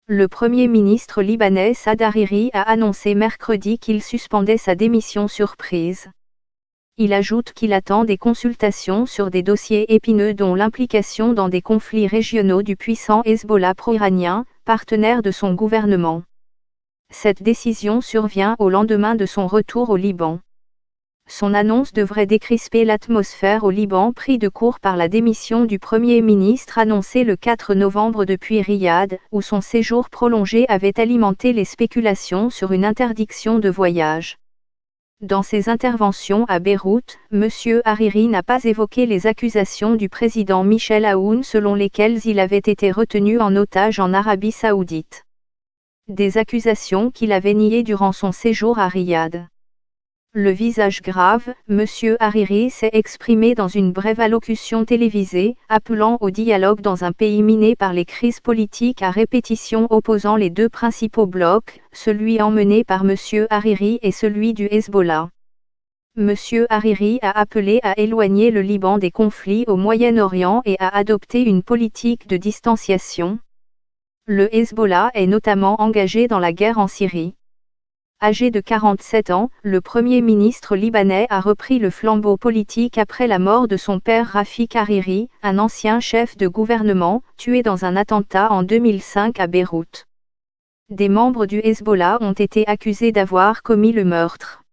Le Premier ministre libanais Saad Hariri a annoncé mercredi qu'il suspendait sa démission surprise. Il ajoute qu'il attend des consultations sur des dossiers épineux dont l'implication dans des conflits régionaux du puissant Hezbollah pro-iranien, partenaire de son gouvernement. Cette décision survient au lendemain de son retour au Liban. Son annonce devrait décrisper l'atmosphère au Liban pris de court par la démission du Premier ministre annoncée le 4 novembre depuis Riyad, où son séjour prolongé avait alimenté les spéculations sur une interdiction de voyage. Dans ses interventions à Beyrouth, M. Hariri n'a pas évoqué les accusations du président Michel Aoun selon lesquelles il avait été retenu en otage en Arabie Saoudite. Des accusations qu'il avait niées durant son séjour à Riyad. Le visage grave, M. Hariri s'est exprimé dans une brève allocution télévisée, appelant au dialogue dans un pays miné par les crises politiques à répétition opposant les deux principaux blocs, celui emmené par M. Hariri et celui du Hezbollah. M. Hariri a appelé à éloigner le Liban des conflits au Moyen-Orient et à adopter une politique de distanciation. Le Hezbollah est notamment engagé dans la guerre en Syrie. Âgé de 47 ans, le Premier ministre libanais a repris le flambeau politique après la mort de son père Rafik Hariri, un ancien chef de gouvernement, tué dans un attentat en 2005 à Beyrouth. Des membres du Hezbollah ont été accusés d'avoir commis le meurtre.